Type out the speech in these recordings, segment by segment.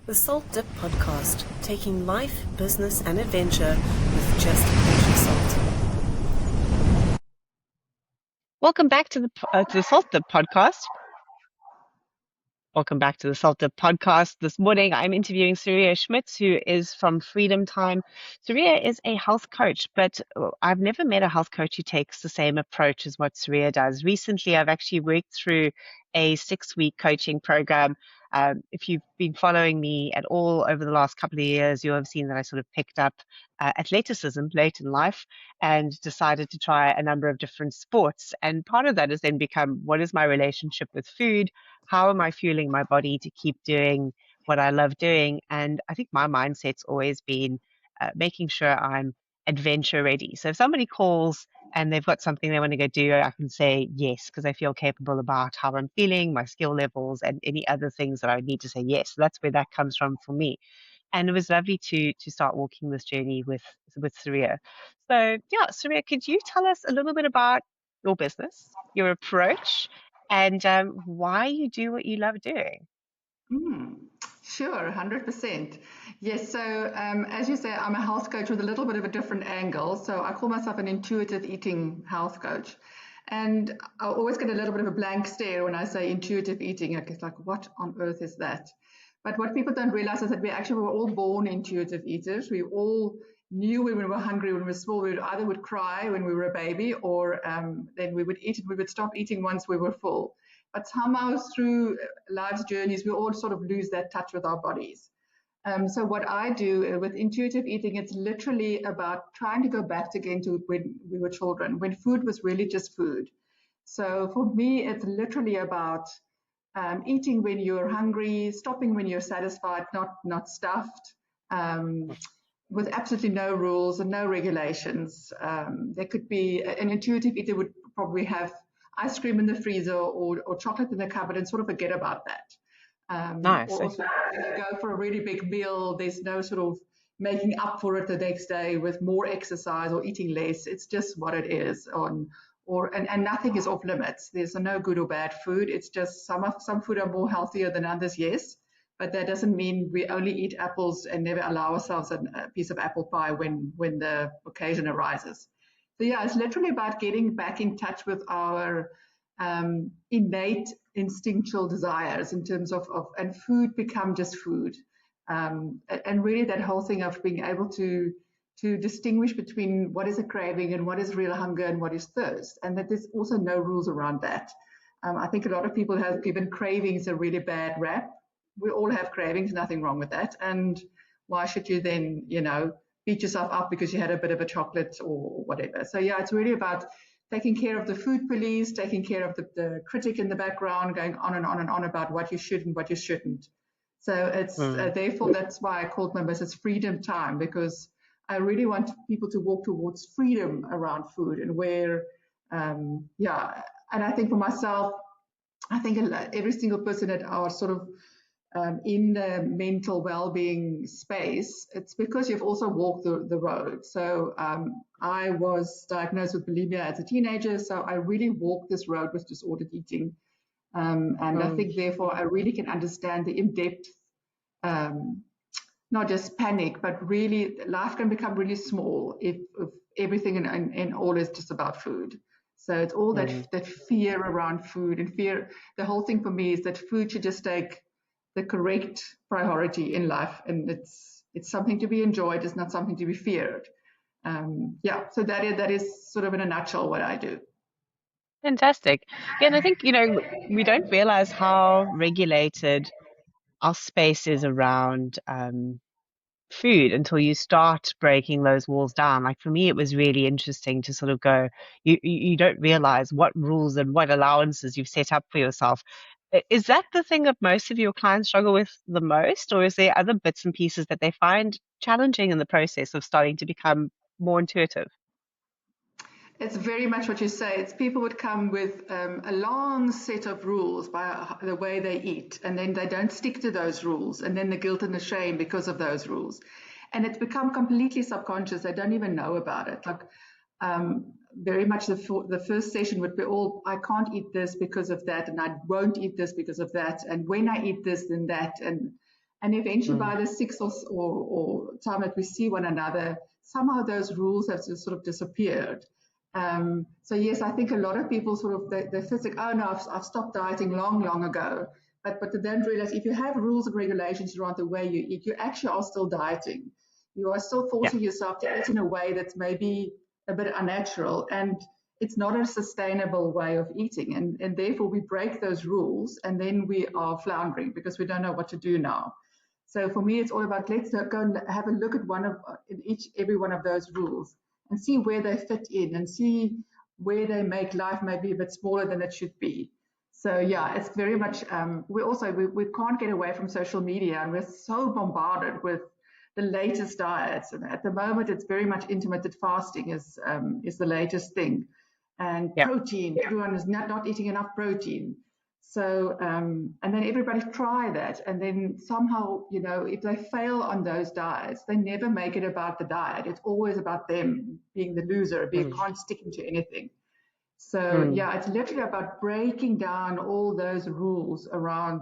The SaltDipped Podcast, taking life, business, and adventure with just a pinch of salt. Welcome back to the SaltDipped Podcast. Welcome back to the SaltDipped Podcast. This morning, I'm interviewing Sorea Schmutz, who is from Freedom Thyme. Sorea is a health coach, but I've never met a health coach who takes the same approach as what Sorea does. Recently, I've actually worked through a 6-week coaching program. If you've been following me at all over the last couple of years, you'll have seen that I sort of picked up athleticism late in life and decided to try a number of different sports. And part of that has then become, what is my relationship with food? How am I fueling my body to keep doing what I love doing? And I think my mindset's always been making sure I'm adventure ready. So if somebody calls and they've got something they want to go do, I can say yes, because I feel capable about how I'm feeling, my skill levels, and any other things that I would need to say yes. So that's where that comes from for me. And it was lovely to start walking this journey with Sorea. So yeah, Sorea, could you tell us a little bit about your business, your approach, and why you do what you love doing? Mm, sure, 100%. Yes, so as you say, I'm a health coach with a little bit of a different angle. So I call myself an intuitive eating health coach. And I always get a little bit of a blank stare when I say intuitive eating. It's like, what on earth is that? But what people don't realize is that we actually were all born intuitive eaters. We all knew when we were hungry, when we were small, we either would cry when we were a baby, or then we would eat it. We would stop eating once we were full. But somehow through life's journeys, we all sort of lose that touch with our bodies. So what I do with intuitive eating, it's literally about trying to go back again to when we were children, when food was really just food. So for me, it's literally about eating when you're hungry, stopping when you're satisfied, not stuffed, with absolutely no rules and no regulations. There could be an intuitive eater would probably have ice cream in the freezer or chocolate in the cupboard and sort of forget about that. Nice. Or also, if you go for a really big meal, there's no sort of making up for it the next day with more exercise or eating less. It's just what it is. And nothing is off limits. There's no good or bad food. It's just some food are more healthier than others, yes. But that doesn't mean we only eat apples and never allow ourselves a piece of apple pie when the occasion arises. So yeah, it's literally about getting back in touch with our innate instinctual desires in terms of and food become just food. And really that whole thing of being able to distinguish between what is a craving and what is real hunger and what is thirst, and that there's also no rules around that. I think a lot of people have given cravings a really bad rap. We all have cravings, nothing wrong with that. And why should you then, beat yourself up because you had a bit of a chocolate or whatever? So yeah, it's really about taking care of the food police, taking care of the critic in the background, going on and on and on about what you should and what you shouldn't. So it's therefore that's why I called my business Freedom Thyme, because I really want people to walk towards freedom around food and where, and I think for myself, I think every single person at our sort of in the mental well-being space, it's because you've also walked the road. So I was diagnosed with bulimia as a teenager, so I really walked this road with disordered eating. And I think, therefore, I really can understand the in-depth, not just panic, but really life can become really small if everything and all is just about food. So it's all that fear around food and fear. The whole thing for me is that food should just take the correct priority in life, and it's something to be enjoyed. It's not something to be feared. So that is sort of in a nutshell what I do. Fantastic. Yeah, and I think, we don't realize how regulated our space is around food until you start breaking those walls down. Like for me, it was really interesting to sort of go, you don't realize what rules and what allowances you've set up for yourself. Is that the thing that most of your clients struggle with the most, or is there other bits and pieces that they find challenging in the process of starting to become more intuitive? It's very much what you say. It's people would come with a long set of rules by the way they eat, and then they don't stick to those rules, and then the guilt and the shame because of those rules. And it's become completely subconscious. They don't even know about it. Like very much the first session would be all, I can't eat this because of that, and I won't eat this because of that, and when I eat this, then that. And eventually, Mm. by the sixth or time that we see one another, somehow those rules have just sort of disappeared. So yes, I think a lot of people sort of they think, oh no, I've stopped dieting long ago. But they don't realize if you have rules and regulations around the way you eat, you actually are still dieting. You are still Yeah. forcing yourself to eat in a way that's maybe a bit unnatural, and it's not a sustainable way of eating. And therefore we break those rules, and then we are floundering because we don't know what to do now. So for me, it's all about let's go and have a look at every one of those rules and see where they fit in and see where they make life maybe a bit smaller than it should be. So yeah, it's very much. We can't get away from social media, and we're so bombarded with the latest diets. And at the moment, it's very much intermittent fasting is the latest thing, and Yeah. protein. Everyone is not eating enough protein. So, and then everybody try that. And then somehow, if they fail on those diets, they never make it about the diet. It's always about them being the loser, being Mm. can't stick to anything. So, Mm. yeah, it's literally about breaking down all those rules around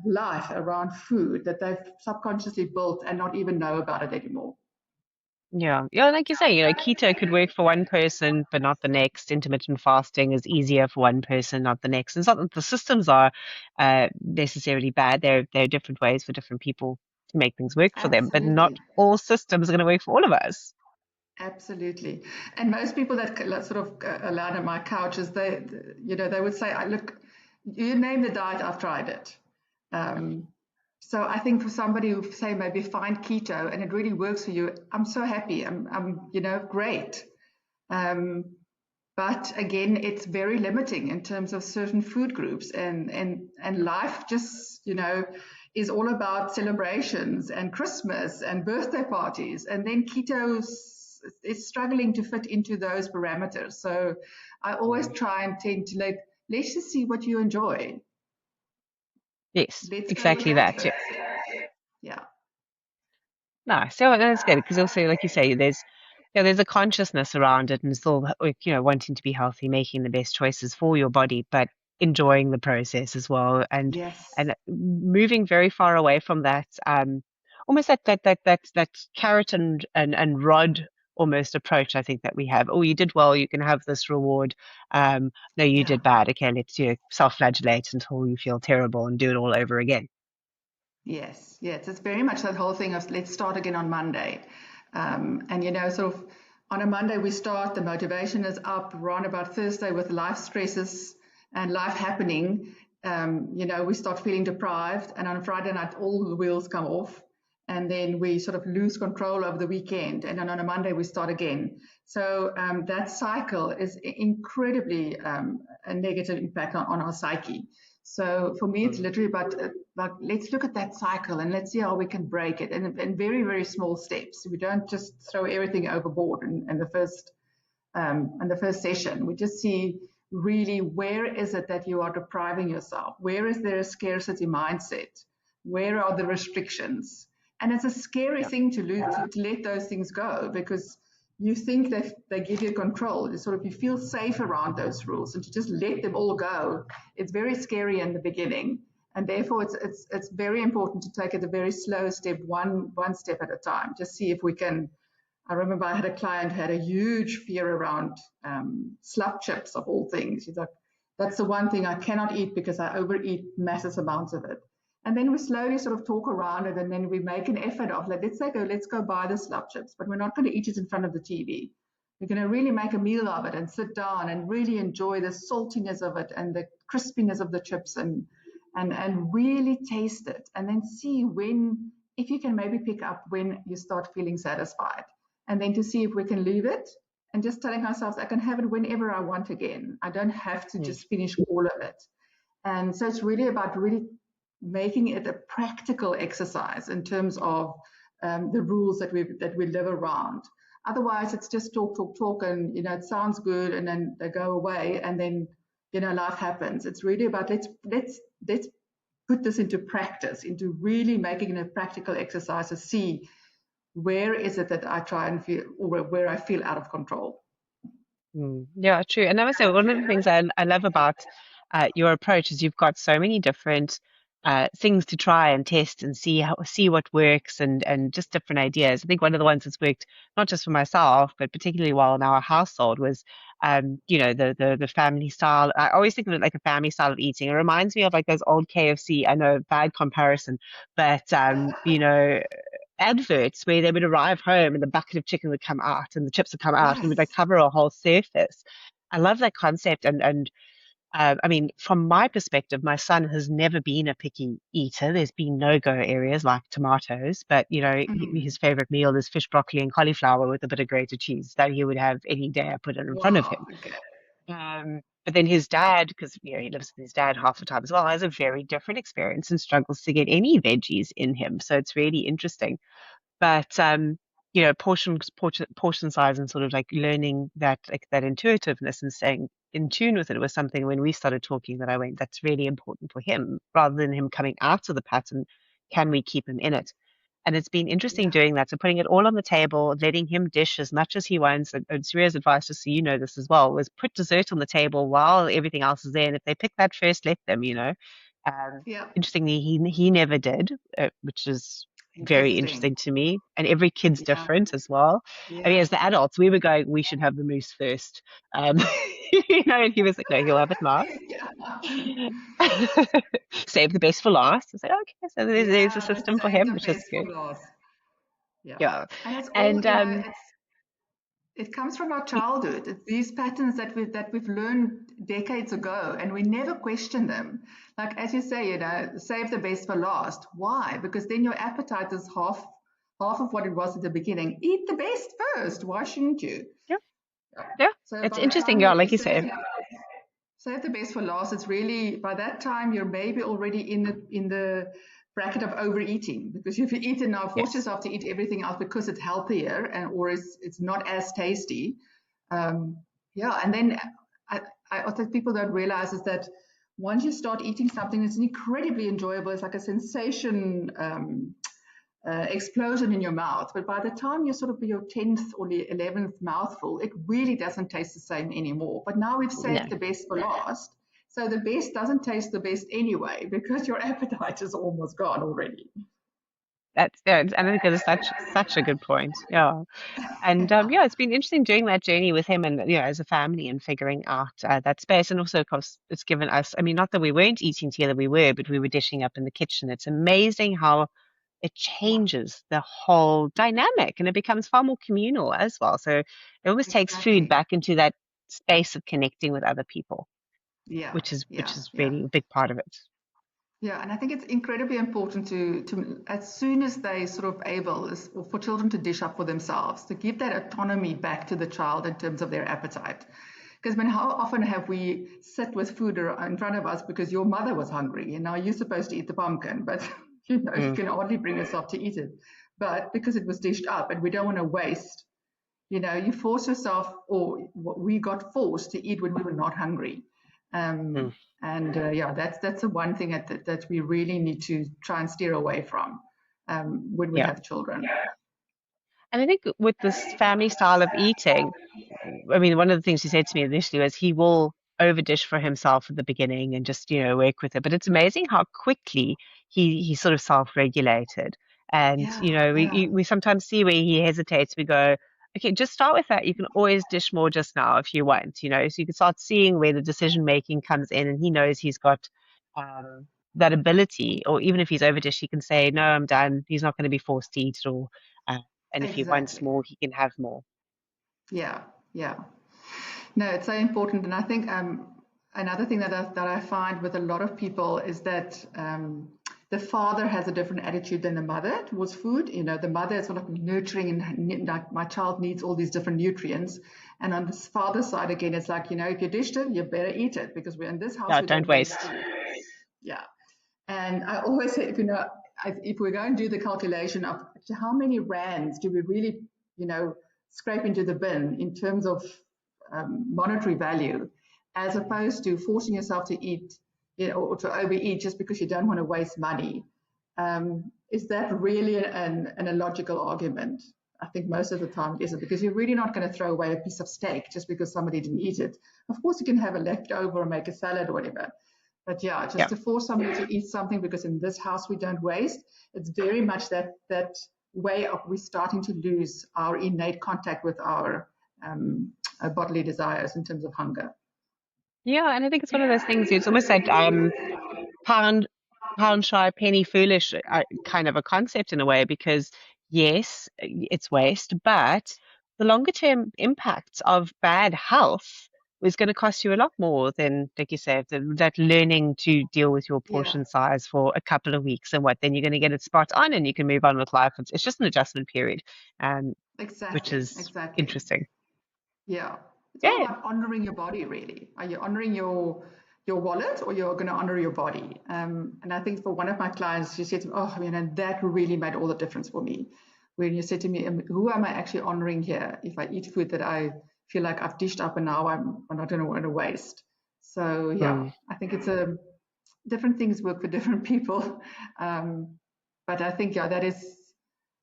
life, around food that they've subconsciously built and not even know about it anymore. Yeah. Yeah, like you say, keto could work for one person, but not the next. Intermittent fasting is easier for one person, not the next. And it's not that the systems are necessarily bad. There are different ways for different people to make things work for them, but not Absolutely. all systems are going to work for all of us. Absolutely. And most people that sort of land on my couch is they would say, look, you name the diet, I've tried it. So I think for somebody who say maybe find keto and it really works for you, I'm so happy. I'm great. Um, but again, it's very limiting in terms of certain food groups, and life just is all about celebrations and Christmas and birthday parties, and then keto is struggling to fit into those parameters. So I always Mm. try and tend to let's just see what you enjoy. Yes, Let's go with exactly that that. first. Yeah. Nice. Yeah, that's good because also, like you say, there's a consciousness around it, and still, like, wanting to be healthy, making the best choices for your body, but enjoying the process as well, and Yes. moving very far away from that, almost that carrot and rod almost approach. I think that we have. Oh, you did well, you can have this reward. No, you Yeah. did bad. Okay, let's self-flagellate until you feel terrible and do it all over again. Yes, yes, it's very much that whole thing of let's start again on Monday. And sort of on a Monday we start, the motivation is up, around about Thursday with life stresses and life happening. We start feeling deprived, and on Friday night all the wheels come off, and then we sort of lose control over the weekend, and then on a Monday we start again. So that cycle is incredibly a negative impact on our psyche. So for me, it's Mm. literally about let's look at that cycle and let's see how we can break it in very, very small steps. We don't just throw everything overboard in the first session. We just see really where is it that you are depriving yourself? Where is there a scarcity mindset? Where are the restrictions? And it's a scary Yeah. thing to let those things go, because you think they give you control. It's sort of you feel safe around those rules, and to just let them all go, it's very scary in the beginning. And therefore, it's very important to take it a very slow step, one step at a time. Just see if we can. I remember I had a client who had a huge fear around slug chips of all things. She's like, that's the one thing I cannot eat because I overeat massive amounts of it. And then we slowly sort of talk around it, and then we make an effort of like, let's go buy the slug chips, but we're not going to eat it in front of the TV. We're going to really make a meal of it and sit down and really enjoy the saltiness of it and the crispiness of the chips, and really taste it, and then see when, if you can maybe pick up when you start feeling satisfied, and then to see if we can leave it, and just telling ourselves I can have it whenever I want again. I don't have to Yes. just finish all of it. And so it's really about really making it a practical exercise in terms of the rules that we live around. Otherwise, it's just talk, and it sounds good, and then they go away, and then life happens. It's really about let's put this into practice, into really making it a practical exercise to see where is it that I try and feel, or where I feel out of control. Yeah, true. And I must say, one of the things I love about your approach is you've got so many different things to try and test and see what works and just different ideas. I think one of the ones that's worked not just for myself but particularly well in our household was the family style. I always think of it like a family style of eating. It reminds me of like those old KFC. I know, bad comparison, but adverts where they would arrive home and the bucket of chicken would come out and the chips would come out and it would like Yes. cover a whole surface. I love that concept and I mean, from my perspective, my son has never been a picky eater. There's been no-go areas like tomatoes, but Mhm. his favorite meal is fish, broccoli, and cauliflower with a bit of grated cheese that he would have any day I put it in front of him. Wow. Okay. But then his dad, because he lives with his dad half the time as well, has a very different experience and struggles to get any veggies in him. So it's really interesting. But portion size and sort of like learning that like that intuitiveness and staying in tune with it was something when we started talking that I went, that's really important for him rather than him coming out of the pattern. Can we keep him in it? And it's been interesting Yeah. doing that. So putting it all on the table, letting him dish as much as he wants. And Suria's advice, just so you know this as well, was put dessert on the table while everything else is there. And if they pick that first, let them. Um, Yeah. Interestingly, he never did, which is very Interesting. interesting to me. And every kid's Yeah. different as well. I mean, Yeah. as the adults, we were going, we should have the mousse first. Um, and he was like, no, he'll have it last. Yeah. Save the best for last. I said, okay, so there's a Yeah. Let's system for save him, the which is best for good. last. Yeah. Yeah. And it's all, And it comes from our childhood. It's these patterns that we've learned decades ago, and we never question them. Like as you say, save the best for last. Why? Because then your appetite is half of what it was at the beginning. Eat the best first. Why shouldn't you? yeah, yeah, So it's by the interesting. time Yeah, that you like you say. save the best for last, it's really by that time you're maybe already in the bracket of overeating, because if you eat it now, force Yes. yourself to eat everything else because it's healthier and or it's not as tasty. um, yeah, and then I think people don't realize is that once you start eating something, it's incredibly enjoyable. It's like a sensation explosion in your mouth. But by the time you sort of be your 10th or the 11th mouthful, it really doesn't taste the same anymore. But now we've No. saved the best for last. So the best doesn't taste the best anyway because your appetite is almost gone already. That's yeah, and I think that is such a good point. Yeah. And Yeah. yeah, it's been interesting doing that journey with him and as a family and figuring out that space. And also, of course, it's given us, I mean, not that we weren't eating together, we were, but we were dishing up in the kitchen. It's amazing how it Yeah, changes the whole dynamic and it becomes far more communal as well. So it almost takes food exactly. back into that space of connecting with other people, Yeah, which is yeah, yeah. really a big part of it. Yeah, and I think it's incredibly important to as soon as they sort of able is for children to dish up for themselves, to give that autonomy back to the child in terms of their appetite. Because how often have we sit with food in front of us because your mother was hungry and now you're supposed to eat the pumpkin, but you Mm, can hardly bring yourself to eat it. But because it was dished up and we don't want to waste, you force yourself, or we got forced to eat when we were not hungry. mm, And yeah, that's the one thing that we really need to try and steer away from when we yeah. have children. And I think with this family style of eating, I mean, one of the things he said to me initially was he will overdish for himself at the beginning and just, work with it. But it's amazing how quickly he sort of self-regulated. And, Yeah, yeah, we sometimes see where he hesitates. We go, okay, just start with that. You can always dish more just now if you want. So you can start seeing where the decision making comes in and he knows he's got that ability, or even if he's overdished, he can say, no, I'm done. He's not going to be forced to eat it all. Uh, and if he wants exactly. more, he can have more. Yeah, yeah. No, it's so important, and I think another thing that I find with a lot of people is that the father has a different attitude than the mother towards food. The mother is sort of nurturing and like my child needs all these different nutrients, and on the father's side again, it's like if you dished it, you better eat it because we're in this house, Yeah, we don't don't waste waste. food. Yeah, and I always say, if we're going to do the calculation of how many rands do we really, scrape into the bin in terms of monetary value, as opposed to forcing yourself to eat, or to overeat just because you don't want to waste money. Is that really an illogical argument? I think most of the time it isn't, because you're really not going to throw away a piece of steak just because somebody didn't eat it. Of course, you can have a leftover or make a salad or whatever, But yeah, just Yeah. to force somebody to eat something because in this house we don't waste, it's very much that way of we're starting to lose our innate contact with our bodily desires in terms of hunger. Yeah, and I think it's one of those things. It's almost like pound pound shy, penny foolish kind of a concept in a way, because yes, it's waste, but the longer term impacts of bad health is going to cost you a lot more than, like you said, that learning to deal with your Yeah, portion size for a couple of weeks, and what then you're going to get it spot on and you can move on with life. It's just an adjustment period, um, which exactly, is exactly. interesting. Yeah, it's all Yeah. about honoring your body, really. Are you honoring your wallet, or you're going to honor your body? And I think for one of my clients, she said to me, "Oh, that really made all the difference for me." When you said to me, "Who am I actually honoring here? If I eat food that I feel like I've dished up and now I'm not going to want to waste." So yeah, Mm. I think it's different things work for different people. Um, but I think that is,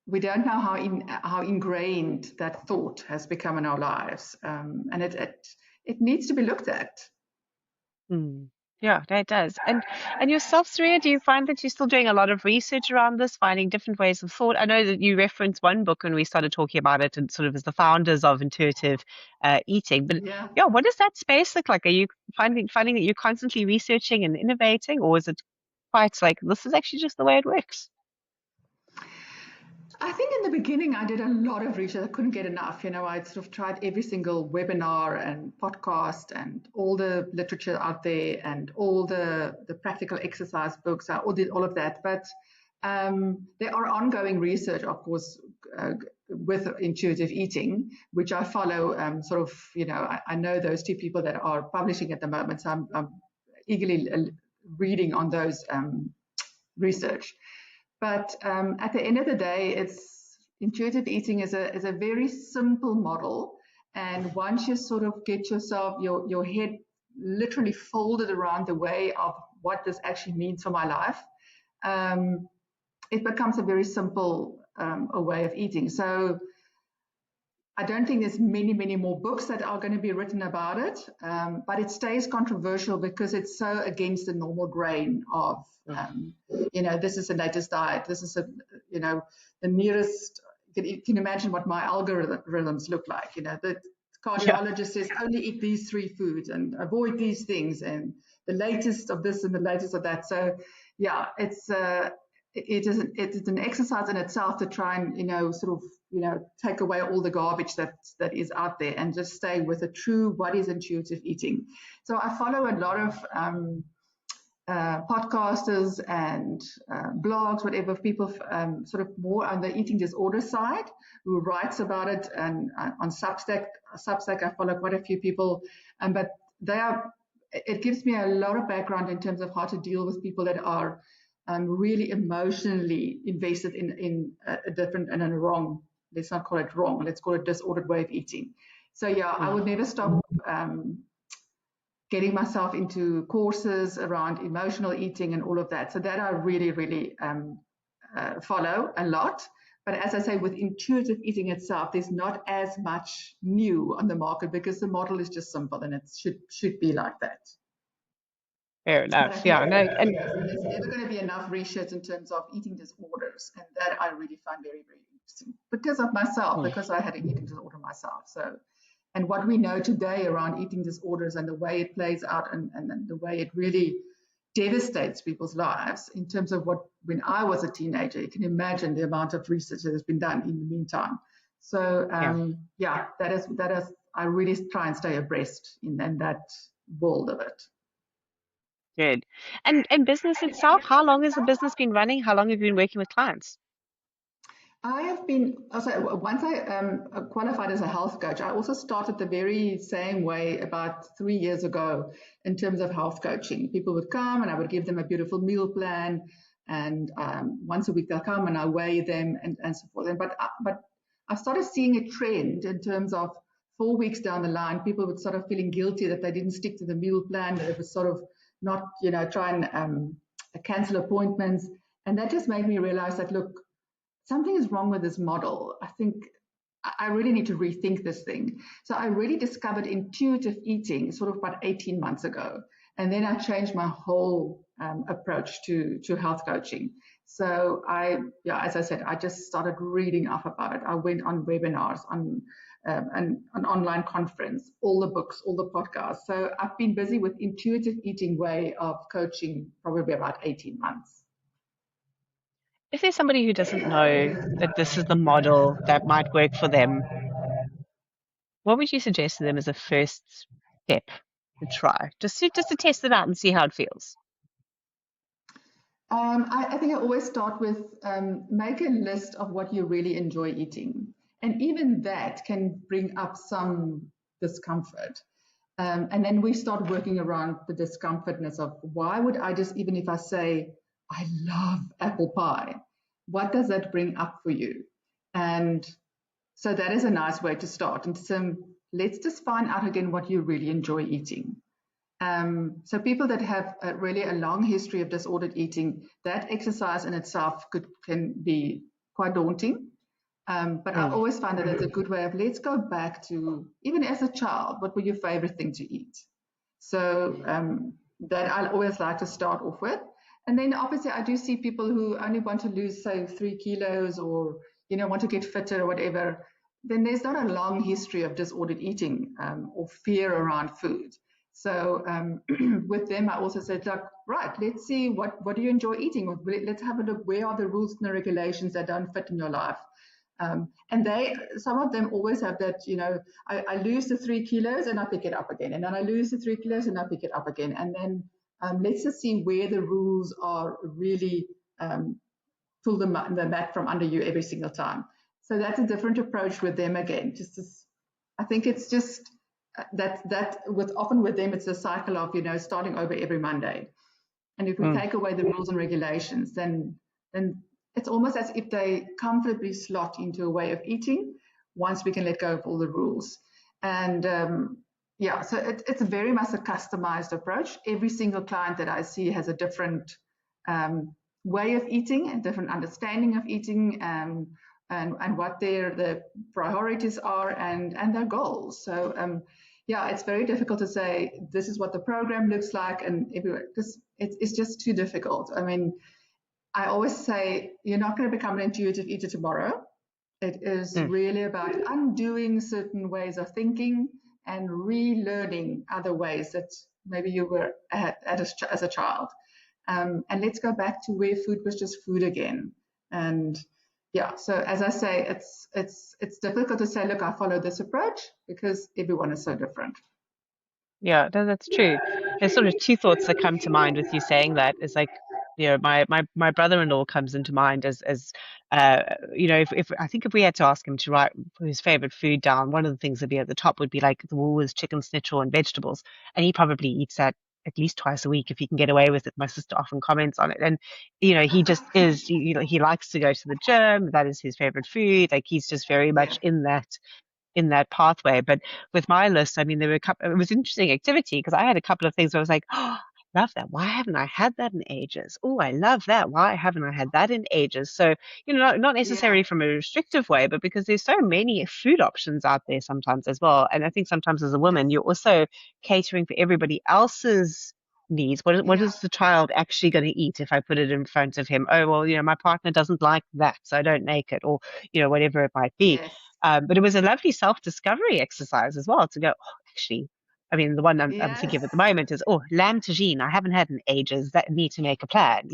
we don't know how ingrained that thought has become in our lives, and it needs to be looked at. Mm. Yeah, that does. And yourself, Surya, do you find that you're still doing a lot of research around this, finding different ways of thought? I know that you referenced one book when we started talking about it, and sort of as the founders of intuitive eating. But Yeah. yeah, what does that space look like? Are you finding that you're constantly researching and innovating, or is it quite like this is actually just the way it works? I think in the beginning I did a lot of research. I couldn't get enough. I'd sort of tried every single webinar and podcast and all the literature out there and all the practical exercise books. I did all of that. But there are ongoing research, of course, with intuitive eating, which I follow. I know those two people that are publishing at the moment, so I'm eagerly reading on those research. But at the end of the day, it's intuitive eating is a very simple model. And once you sort of get yourself, your head literally folded around the way of what this actually means for my life, it becomes a very simple a way of eating. So I don't think there's many more books that are going to be written about it, but it stays controversial because it's so against the normal grain of, this is the latest diet. This is the nearest. You can imagine what my algorithms look like. The Yeah. cardiologist says only eat these 3 foods and avoid these things, and the latest of this and the latest of that. So yeah, it is an exercise in itself to try and take away all the garbage that is out there and just stay with a true what is intuitive eating. So I follow a lot of podcasters and blogs, whatever, people sort of more on the eating disorder side who writes about it, and on Substack I follow quite a few people, but it gives me a lot of background in terms of how to deal with people that are really emotionally invested in a different and a wrong, let's not call it wrong, let's call it disordered way of eating. So yeah, I would never stop getting myself into courses around emotional eating and all of that. So that I really follow a lot. But as I say, with intuitive eating itself, there's not as much new on the market because the model is just simple and it should be like that. Fair But I enough. think Yeah. No. And there's never going to be enough research in terms of eating disorders, and that I really find very interesting because of myself, because I had an eating disorder myself. So, and what we know today around eating disorders and the way it plays out and the way it really devastates people's lives in terms of what, when I was a teenager, you can imagine the amount of research that has been done in the meantime. So yeah. that is I really try and stay abreast in that world of it. Good. And business itself, how long has the business been running? How long have you been working with clients? I have been, also, once I qualified as a health coach, I also started the very same way about 3 years ago in terms of health coaching. People would come and I would give them a beautiful meal plan, and once a week they'll come and I weigh them and so forth. But I started seeing a trend in terms of 4 weeks down the line, people would start feeling guilty that they didn't stick to the meal plan, that it was sort of not, try and cancel appointments. And that just made me realize that, look, something is wrong with this model. I think I really need to rethink this thing. So I really discovered intuitive eating sort of about 18 months ago. And then I changed my whole approach to health coaching. So as I said, I just started reading up about it. I went on webinars, on an online conference, all the books, all the podcasts. So I've been busy with intuitive eating way of coaching probably about 18 months. If there's somebody who doesn't know that this is the model that might work for them, what would you suggest to them as a first step to try, just to test it out and see how it feels? I think I always start with make a list of what you really enjoy eating. And even that can bring up some discomfort. And then we start working around the discomfortness of why would I just, even if I say, I love apple pie, what does that bring up for you? And so that is a nice way to start. And so let's just find out again what you really enjoy eating. So people that have really a long history of disordered eating, that exercise in itself can be quite daunting. But I always find that it's a good way of, let's go back to, even as a child, what were your favorite thing to eat? So that I always like to start off with. And then obviously I do see people who only want to lose, say, 3 kilos or, want to get fitter or whatever. Then there's not a long history of disordered eating or fear around food. So with them, I also said, look, right, let's see what do you enjoy eating? Let's have a look. Where are the rules and the regulations that don't fit in your life? And some of them always have that, I lose the 3 kilos and I pick it up again. And then I lose the 3 kilos and I pick it up again. And then let's just see where the rules are really pull the mat from under you every single time. So that's a different approach with them again. I think it's just that often with them, it's a cycle of, starting over every Monday. And if we take away the rules and regulations, then it's almost as if they comfortably slot into a way of eating once we can let go of all the rules. And so it's very much a customized approach. Every single client that I see has a different way of eating and different understanding of eating and what the priorities are and their goals. So it's very difficult to say this is what the program looks like and everywhere. It's just too difficult. I mean, I always say you're not going to become an intuitive eater tomorrow. It is really about undoing certain ways of thinking and relearning other ways that maybe you were as a child. And let's go back to where food was just food again. And so as I say, it's difficult to say, look, I follow this approach because everyone is so different. Yeah, that's true. There's sort of two thoughts that come to mind with you saying that. Is like, my brother-in-law comes into mind as if I think if we had to ask him to write his favorite food down, one of the things that'd be at the top would be like the Woolworths chicken schnitzel and vegetables, and he probably eats that at least twice a week if he can get away with it. My sister often comments on it, and he just is. He likes to go to the gym. That is his favorite food. Like he's just very much in that pathway. But with my list, I mean, there were it was interesting activity because I had a couple of things where I was like, oh, I love that. Why haven't I had that in ages? Oh, I love that. Why haven't I had that in ages? So, not necessarily from a restrictive way, but because there's so many food options out there sometimes as well. And I think sometimes as a woman, you're also catering for everybody else's needs. What is the child actually going to eat if I put it in front of him? Oh, well, my partner doesn't like that, so I don't make it, or, whatever it might be. Yes. But it was a lovely self-discovery exercise as well to go, oh, actually, I mean, the one I'm thinking of at the moment is, lamb tagine. I haven't had in ages. That need to make a plan,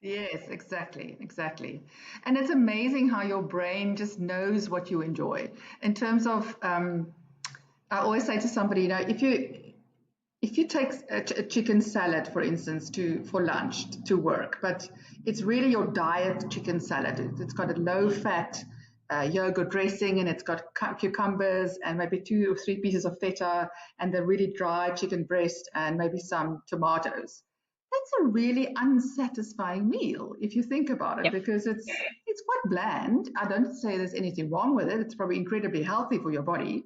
Yes, exactly. And it's amazing how your brain just knows what you enjoy. In terms of, I always say to somebody, if you take a chicken salad, for instance, for lunch to work, but it's really your diet chicken salad. It's got a low-fat yogurt dressing, and it's got cucumbers and maybe 2 or 3 pieces of feta and the really dry chicken breast and maybe some tomatoes. That's a really unsatisfying meal if you think about it, because it's quite bland. I don't say there's anything wrong with it. It's probably incredibly healthy for your body,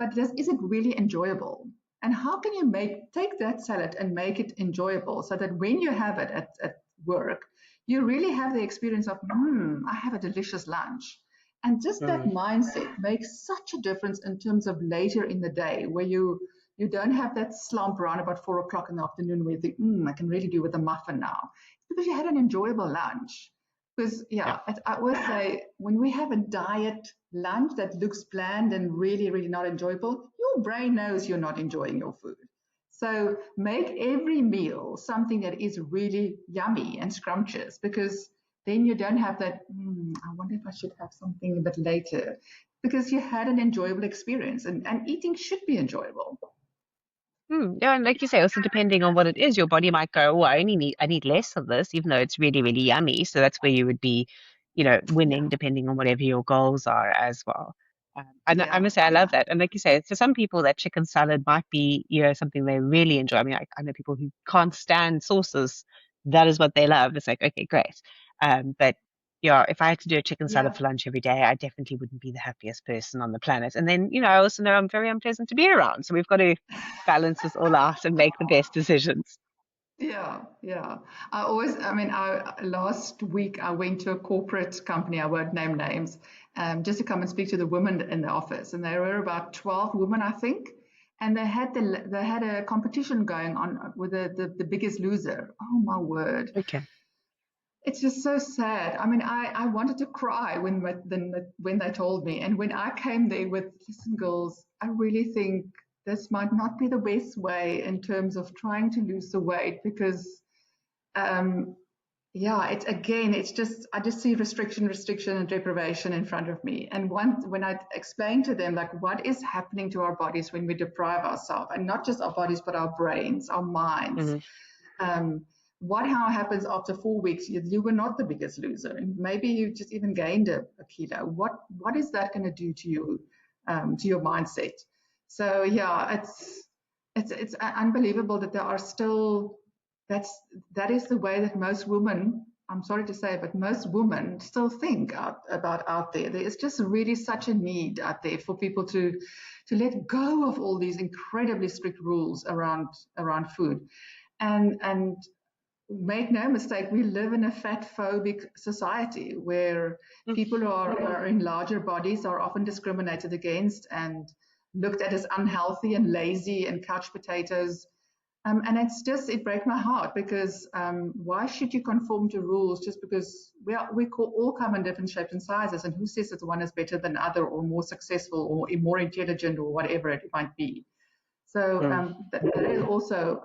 but is it really enjoyable? And how can you take that salad and make it enjoyable so that when you have it at work, you really have the experience of, I have a delicious lunch. And just that mindset makes such a difference in terms of later in the day where you You don't have that slump around about 4 o'clock in the afternoon where you think, I can really do with a muffin now. It's because you had an enjoyable lunch. Because, Yeah. I always say, when we have a diet lunch that looks bland and really, really not enjoyable, your brain knows you're not enjoying your food. So make every meal something that is really yummy and scrumptious, because then you don't have that, I wonder if I should have something a bit later, because you had an enjoyable experience, and eating should be enjoyable. Yeah, and like you say, also depending on what it is, your body might go, oh, I need less of this, even though it's really, really yummy. So that's where you would be, Yeah, winning depending on whatever your goals are as well. And I yeah, must say, I love yeah, that. And like you say, for some people, that chicken salad might be, something they really enjoy. I mean, I know people who can't stand sauces. That is what they love. It's like, okay, great. But yeah, if I had to do a chicken yeah. salad for lunch every day, I definitely wouldn't be the happiest person on the planet. And then, I also know I'm very unpleasant to be around. So we've got to balance this all out and make the best decisions. Yeah, yeah. Last week I went to a corporate company, I won't name names, just to come and speak to the women in the office, and there were about 12 women, I think, and they had a competition going on with the biggest loser. Oh my word! Okay. It's just so sad. I wanted to cry when they told me, and when I came there with, listen, girls, I really think this might not be the best way in terms of trying to lose the weight, because um, it's just, I just see restriction, and deprivation in front of me. And when I explained to them, like, what is happening to our bodies when we deprive ourselves, and not just our bodies, but our brains, our minds. Hmm. How happens after 4 weeks? You were not the biggest loser, and maybe you just even gained a kilo. What is that going to do to your mindset? So yeah, it's unbelievable that there are still, that is the way that most women, I'm sorry to say, but most women still think about out there. There is just really such a need out there for people to let go of all these incredibly strict rules around food. And make no mistake, we live in a fat phobic society where people who are in larger bodies are often discriminated against and looked at as unhealthy and lazy and couch potatoes. And it breaks my heart, because why should you conform to rules just because all come in different shapes and sizes, and who says that one is better than other, or more successful, or more intelligent, or whatever it might be. So Mm. that is also,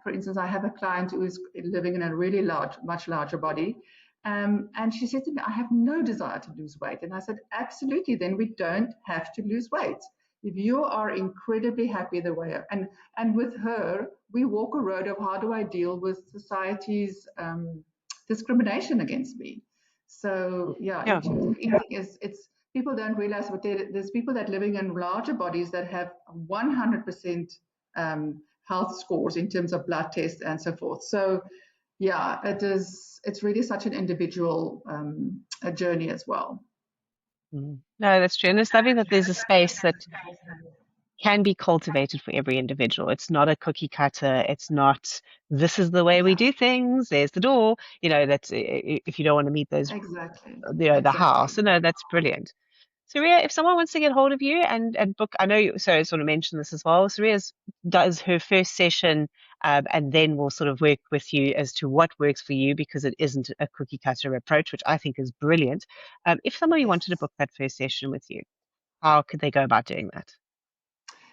for instance, I have a client who is living in a really much larger body. And she said to me, I have no desire to lose weight. And I said, absolutely, then we don't have to lose weight. If you are incredibly happy the way, and with her, we walk a road of, how do I deal with society's discrimination against me? So yeah, Yeah. eating it's people don't realize, but there's people that living in larger bodies that have 100% health scores in terms of blood tests and so forth. So yeah, it's really such an individual a journey as well. No, that's true. And it's lovely that there's a space that can be cultivated for every individual. It's not a cookie cutter. It's not, this is the way we Yeah, do things. There's the door. That's if you don't want to meet those, exactly, the house. exactly. So no, that's brilliant. Saria, if someone wants to get hold of you and book, I know you, so I sort of mentioned this as well. Saria does her first session, and then we'll sort of work with you as to what works for you, because it isn't a cookie cutter approach, which I think is brilliant. If somebody Yes. wanted to book that first session with you, how could they go about doing that?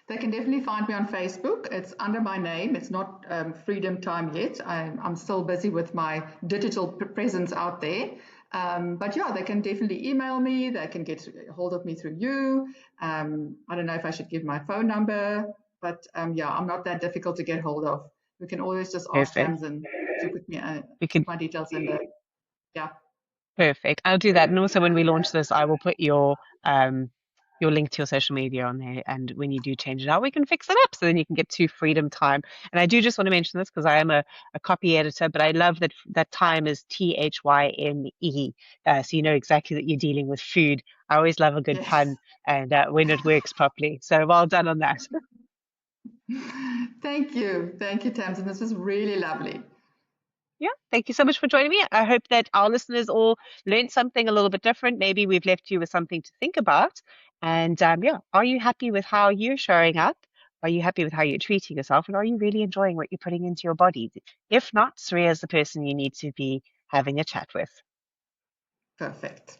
They can definitely find me on Facebook. It's under my name. It's not Freedom Thyme yet. I'm still busy with my digital presence out there. But yeah, they can definitely email me. They can get hold of me through you. I don't know if I should give my phone number, but yeah, I'm not that difficult to get hold of. We can always just ask Perfect. Tamsin to We put could my details in there. Yeah. Perfect. I'll do that. And also when we launch this, I will put your link to your social media on there. And when you do change it out, we can fix it up so then you can get to Freedom Thyme. And I do just want to mention this because I am a copy editor, but I love that time is THYME. So you know exactly that you're dealing with food. I always love a good Yes. pun and when it works properly. So well done on that. Thank you. Thank you, Tamsin. This was really lovely. Yeah, thank you so much for joining me. I hope that our listeners all learned something a little bit different. Maybe we've left you with something to think about. And yeah, are you happy with how you're showing up? Are you happy with how you're treating yourself? And are you really enjoying what you're putting into your body? If not, Sorea is the person you need to be having a chat with. Perfect.